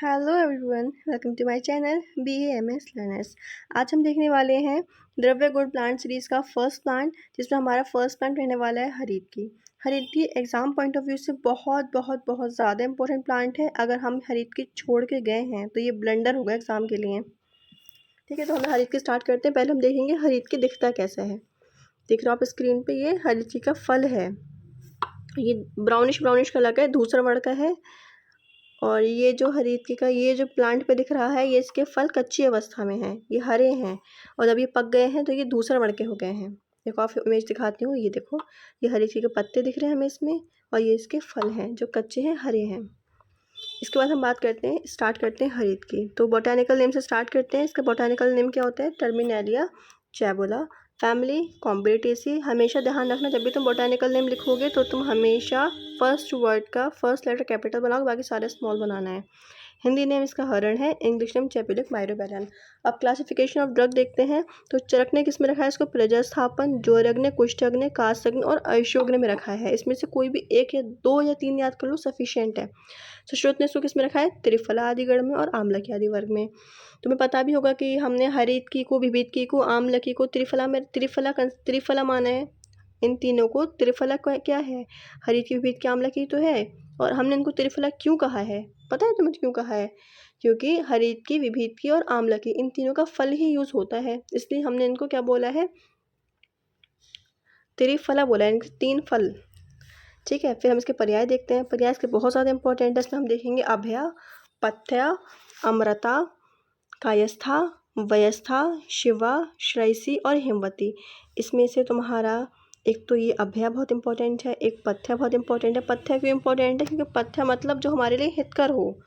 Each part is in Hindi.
Hello everyone, welcome to my channel BAMS learners. आज हम देखने वाले हैं द्रव्य गुण प्लांट सीरीज़ का फर्स्ट प्लांट, जिसमें हमारा फर्स्ट प्लांट रहने वाला है हरीत की। हरीत की एग्ज़ाम पॉइंट ऑफ व्यू से बहुत बहुत बहुत ज़्यादा इंपॉर्टेंट प्लांट है। अगर हम हरीत की छोड़ के गए हैं तो ये ब्लंडर होगा एग्ज़ाम के लिए। ठीक है, तो हम हरीत की स्टार्ट करते हैं। पहले हम देखेंगे हरीत की दिखता कैसा है। देख रहे हो आप स्क्रीन पर, ये हरीत की का फल है। ये ब्राउनिश ब्राउनिश कलर का है, धूसर वर्ण का है। और ये जो हरीत की का ये जो प्लांट पे दिख रहा है, ये इसके फल कच्ची अवस्था में हैं, ये हरे हैं। और जब ये पक गए हैं तो ये दूसरा बढ़ के हो गए हैं। देखो आप इमेज दिखाती हूँ, ये देखो, ये हरीत की के पत्ते दिख रहे हैं हमें इसमें, और ये इसके फल हैं जो कच्चे हैं, हरे हैं। इसके बाद हम बात करते हैं, स्टार्ट करते हैं हरीत की। तो बोटानिकल नेम से स्टार्ट करते हैं। इसका बोटानिकल नेम क्या होता है? टर्मिनेलिया चैबोला। फैमिली कॉम्बिडेटेसी। हमेशा ध्यान रखना, जब भी तुम बोटानिकल नेम लिखोगे तो तुम हमेशा फर्स्ट वर्ड का फर्स्ट लेटर कैपिटल बनाओ, बाकी सारे स्मॉल बनाना है। हिंदी नेम इसका हरण है, इंग्लिश नेम चेपुलिक माइरोबैलन। अब क्लासिफिकेशन ऑफ ड्रग देखते हैं। तो चरक ने किस में रखा है इसको? प्रजस्थापन, ज्वरग्न, कुष्ठग्न, काशग्न और अयशोग्न में रखा है। इसमें से कोई भी एक या दो या तीन याद कर लो, सफिशियंट है। सुश्रुत ने इसको किस में रखा है? त्रिफला आदि गण में और आम्लकी आदि वर्ग में। तुम्हें पता भी होगा कि हमने हरित की को, विभित की को, आम्लकी को त्रिफला में त्रिफला माना है। इन तीनों को त्रिफला क्या है? हरित की, विभित की, आम्लकी तो है। और हमने इनको त्रिफला क्यों कहा है? पता है तुम्हें क्यों कहा है? क्योंकि हरित की, विभित की और आम्लकी इन तीनों का फल ही यूज होता है, इसलिए हमने इनको क्या बोला है? त्रिफला बोला है, इनके तीन फल। ठीक है, फिर हम इसके पर्याय देखते हैं। पर्याय इसके बहुत ज़्यादा इंपॉर्टेंट है। इसमें हम देखेंगे अभया, पथ्या, अमृता, कायस्था, वयस्था, शिवा, श्रेयसी और हिमवती। इसमें से तुम्हारा एक तो ये अभया बहुत इंपॉर्टेंट है, एक पथ्या बहुत इंपॉर्टेंट है। पथ्या क्यों इंपॉर्टेंट है? क्योंकि पथ्या मतलब जो हमारे लिए हितकर हो,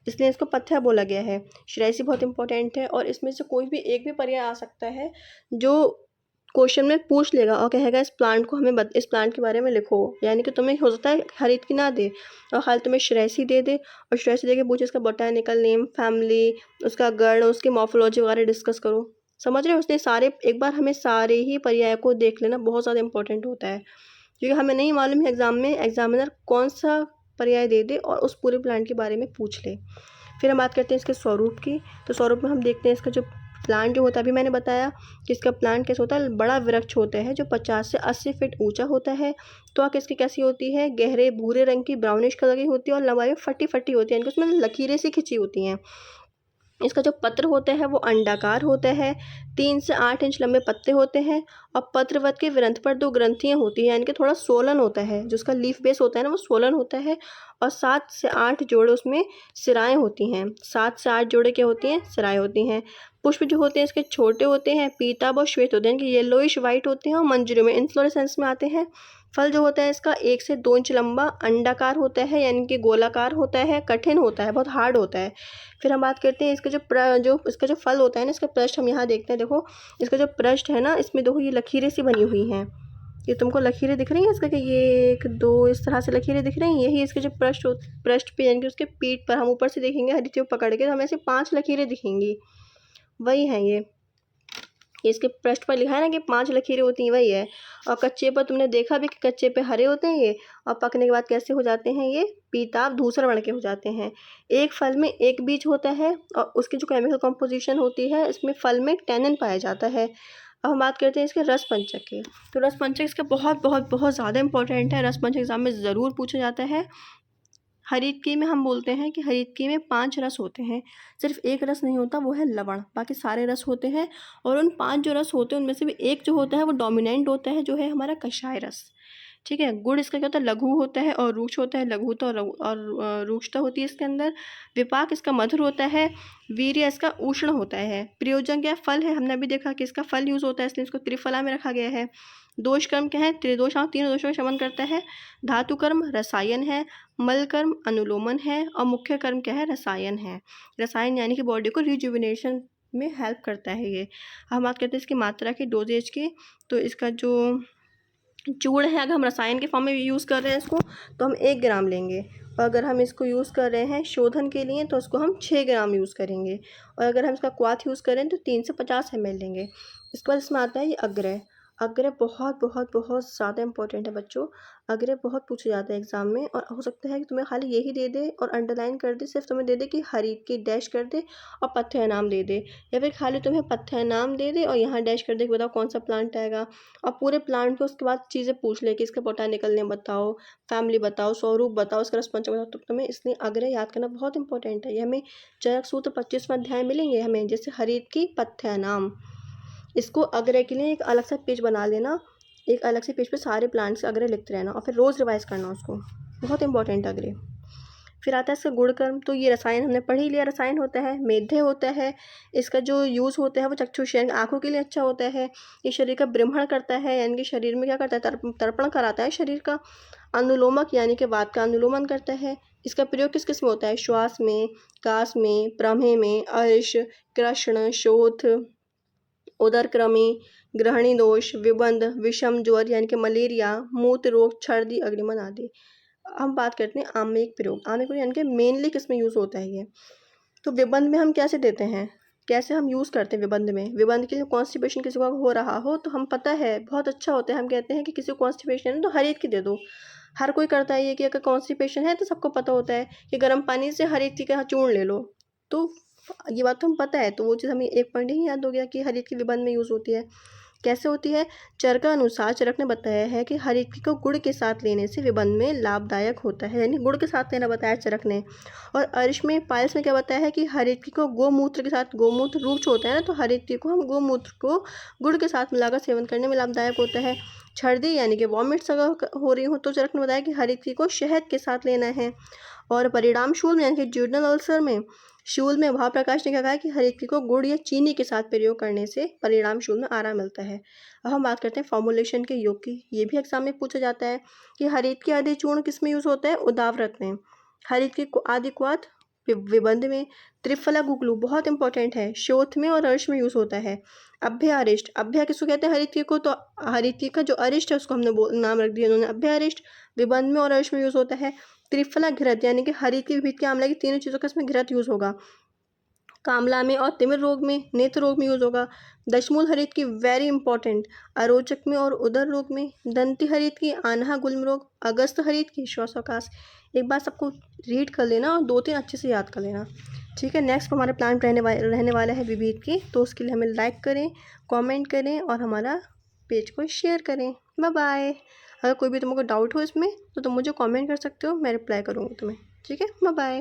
इसलिए इसको पथ्या बोला गया है। श्रेयसी बहुत इंपॉर्टेंट है, और इसमें से कोई भी एक भी पर्याय आ सकता है जो क्वेश्चन में पूछ लेगा और कहेगा इस प्लांट को हमें इस प्लांट के बारे में लिखो। यानी कि तुम्हें हो सकता है हरित की ना दे और हाल तुम्हें श्रेयसी दे दे, और श्रेयसी दे के पूछे इसका बोटानिकल नेम, फैमिली, उसका गण, उसकी मॉर्फोलॉजी वगैरह डिस्कस करो। समझ रहे हो? उसने सारे, एक बार हमें सारे ही पर्याय को देख लेना बहुत ज़्यादा इंपॉर्टेंट होता है, क्योंकि हमें नहीं मालूम है एग्जाम में एग्जामिनर कौन सा पर्याय दे दे और उस पूरे प्लांट के बारे में पूछ ले। फिर हम बात करते हैं इसके स्वरूप की। तो स्वरूप में हम देखते हैं इसका जो प्लांट जो होता है, अभी मैंने बताया कि इसका प्लांट कैसे होता है, बड़ा वृक्ष होता है जो 50 से 80 फीट ऊंचा होता है। त्वक इसकी कैसी होती है? गहरे भूरे रंग की, ब्राउनिश कलर की होती है, और लंबाई में फटी फटी होती है, यानी कि उसमें लकीरें सी खिंची होती हैं। इसका जो पत्र होता है वो अंडाकार होता है, 3 से 8 इंच लंबे पत्ते होते हैं, और पत्रवत के वृंत पर 2 ग्रंथियां होती हैं, यानी कि थोड़ा सोलन होता है। जो उसका लीफ बेस होता है ना, वो सोलन होता है। और 7 से 8 जोड़े उसमें सिराएं होती हैं। 7 से 8 जोड़े क्या होती हैं? सिराएं होती हैं। पुष्प जो होते हैं इसके छोटे होते हैं, पीताभ और श्वेत होते हैं, यानी कि येलोइश वाइट होते हैं, और मंजरी में इन्फ्लोरेसेंस में आते हैं। फल जो होता है इसका 1 से 2 इंच लंबा, अंडाकार होता है, यानी कि गोलाकार होता है, कठिन होता है, बहुत हार्ड होता है। फिर हम बात करते हैं इसके जो इसका जो फल होता है ना, इसका पृष्ठ हम यहाँ देखते हैं। देखो इसका जो पृष्ठ है ना, इसमें देखो ये लकीरें सी बनी हुई हैं। ये तुमको लकीरें दिख रही हैं इसका, कि ये 1 2 इस तरह से लकीरें दिख रही हैं। यही इसके जो पृष्ठ पे, यानी कि उसके पीठ पर हम ऊपर से देखेंगे हरीत को पकड़ के, तो हमें ऐसे 5 लकीरें दिखेंगी। वही हैं ये इसके पृष्ठ पर लिखा है ना कि 5 लकीरें होती हैं, वही है। और कच्चे पर तुमने देखा भी कि कच्चे पे हरे होते हैं ये, और पकने के बाद कैसे हो जाते हैं? ये पीताभ धूसर वर्ण के हो जाते हैं। एक फल में एक बीज होता है, और उसकी जो केमिकल कॉम्पोजिशन होती है, इसमें फल में टैनिन पाया जाता है। अब हम बात करते हैं इसके रस पंचक की। तो रस पंचक इसका बहुत बहुत बहुत ज़्यादा इंपॉर्टेंट है, रस पंचक एग्जाम में ज़रूर पूछा जाता है। हरीत की में हम बोलते हैं कि हरीत की में 5 रस होते हैं, सिर्फ एक रस नहीं होता, वो है लवण, बाकी सारे रस होते हैं। और उन 5 जो रस होते हैं उनमें से भी एक जो होता है वो डोमिनेंट होता है, जो है हमारा कषाय रस। ठीक है, गुड़ इसका क्या होता है? लघु होता है और रूक्ष होता है। लघुता और रूक्षता होती है इसके अंदर। विपाक इसका मधुर होता है। वीर्य इसका उष्ण होता है। प्रयोजन क्या? फल है, हमने अभी देखा कि इसका फल यूज होता है, इसलिए इसको त्रिफला में रखा गया है। दोष कर्म क्या है? त्रिदोषां, 3 दोषों का शमन करता है। धातु कर्म रसायन है। मल कर्म अनुलोमन है। और मुख्य कर्म क्या है? रसायन है। रसायन यानी कि बॉडी को रिजुविनेशन में हेल्प करता है ये। हम बात करते हैं इसकी मात्रा की, डोजेज की। तो इसका जो चूर्ण है, अगर हम रसायन के फॉर्म में यूज़ कर रहे हैं इसको, तो हम 1 ग्राम लेंगे। और अगर हम इसको यूज़ कर रहे हैं शोधन के लिए, तो इसको हम 6 ग्राम यूज़ करेंगे। और अगर हम इसका क्वाथ यूज़ करें तो 3 से 50 ml लेंगे। इसके बाद इसमें आता है ये अग्रय। अग्र बहुत बहुत बहुत ज़्यादा इंपॉर्टेंट है बच्चों। अग्र बहुत पूछे जाते हैं एग्जाम में, और हो सकता है कि तुम्हें खाली यही दे दे और अंडरलाइन कर दे, सिर्फ तुम्हें दे दे कि हरीफ की डैश कर दे और पथ्य नाम दे दे, या फिर खाली तुम्हें पथ्य नाम दे दे और यहाँ डैश कर दे कि बताओ कौन सा प्लांट आएगा, और पूरे प्लांट को उसके बाद चीज़ें पूछ ले कि इसका बोटानिकल नेम बताओ, फैमिली बताओ, स्वरूप बताओ, इसका रसपंचक बताओ, तो तुम्हें इसलिए अग्र याद करना बहुत इंपॉर्टेंट है। ये हमें चरक सूत्र 25वां अध्याय मिलेंगे हमें, जैसे हरीफ की पथ्य नाम। इसको अग्र के लिए एक अलग सा पेज बना लेना, एक अलग से पेज पे सारे प्लांट्स अग्र लिखते रहना और फिर रोज़ रिवाइज करना उसको, बहुत इंपॉर्टेंट है अग्र। फिर आता है इसका गुणकर्म। तो ये रसायन हमने पढ़ ही लिया, रसायन होता है, मेध्य होता है, इसका जो यूज़ होता है वो चक्षुषेन आँखों के लिए अच्छा होता है, ये शरीर का ब्रह्मण करता है, यानी कि शरीर में क्या करता है, तर्पण कराता है शरीर का। अनुलोमक यानी कि वात का अनुलोमन करता है। इसका प्रयोग किस किस में होता है, श्वास में, कास में, प्रमेह में, अर्श, कृष्ण, शोथ, उदरक्रमी, ग्रहणी दोष, विबंध, विषम ज्वर यानी कि मलेरिया, मूत्र रोग, छर्दी, अग्निमन आदि। हम बात करते हैं आम्लिक प्रयोग। आम्लिक प्रयोग यानी कि मेनली किस में यूज़ होता है ये, तो विबंध में हम कैसे देते हैं, कैसे हम यूज़ करते हैं विबंध में। विबंध के लिए कॉन्स्टिपेशन किसी को हो रहा हो तो हम पता है बहुत अच्छा होता है, हम कहते हैं कि किसी को कॉन्स्टिपेशन है तो हर की दे दो। हर कोई करता है ये कि अगर कॉन्स्टिपेशन है तो सबको पता होता है कि गर्म पानी से हर एक का चूर्ण ले लो, तो ये बात तो हम पता है, तो वो चीज़ हमें एक पॉइंट ही याद हो गया कि हर की विबंध में यूज़ होती है। कैसे होती है, चरक अनुसार चरक ने बताया है कि हर एक को गुड़ के साथ लेने से विबंध में लाभदायक होता है, यानी गुड़ के साथ लेना बताया चरक ने। और अर्श में पायल्स में क्या बताया है कि हर एक को गोमूत्र के साथ, गोमूत्र रूक्ष होता है ना, तो हर एक को हम गोमूत्र को गुड़ के साथ मिलाकर सेवन करने में लाभदायक होता है। छर्दी यानी कि वॉमिट्स अगर हो रही हो तो चरक ने बताया कि हर एक को शहद के साथ लेना है। और परिणाम शूल में यानी कि ज्यूडनल अल्सर में, शूल में भाव प्रकाश ने क्या कहा कि हर एक को गुड़ या चीनी के साथ प्रयोग करने से परिणाम शूल में आराम मिलता है। अब हम बात करते हैं फॉर्मुलेशन के योग की। ये भी एग्जाम में पूछा जाता है कि हरित के आदि चूर्ण किस में यूज़ होता है, उदाव्रत में। हरित के आदि क्वाथ विबंध में। त्रिफला गुगलू बहुत इंपॉर्टेंट है, शोथ में और अर्श में यूज़ होता है। अभ्य अरिष्ट, अभ्य किसको कहते हैं, हरित को, तो हरित का जो अरिष्ट है उसको हमने नाम रख दिया उन्होंने अभ्य अरिष्ट, विबंध में और अर्श में यूज़ होता है। त्रिफला घृत यानी कि हरित की, विभित के, आंवला की, तीनों चीज़ों का इसमें घृत यूज़ होगा। कामला में और तिमिर रोग में, नेत्र रोग में यूज़ होगा। दशमूल हरित की वेरी इंपॉर्टेंट, अरोचक में और उदर रोग में। दंती हरित की आन्हा गुल्म रोग। अगस्त हरित की श्वासोकास। एक बार सबको रीड कर लेना और 2-3 अच्छे से याद कर लेना, ठीक है। नेक्स्ट हमारा प्लांट रहने वाला है विविध की, तो उसके लिए हमें लाइक करें, कमेंट करें और हमारा पेज को शेयर करें। Bye bye. अगर कोई भी तुमको डाउट हो इसमें तो तुम मुझे कमेंट कर सकते हो, मैं रिप्लाई करूँगी तुम्हें, ठीक है। Bye bye.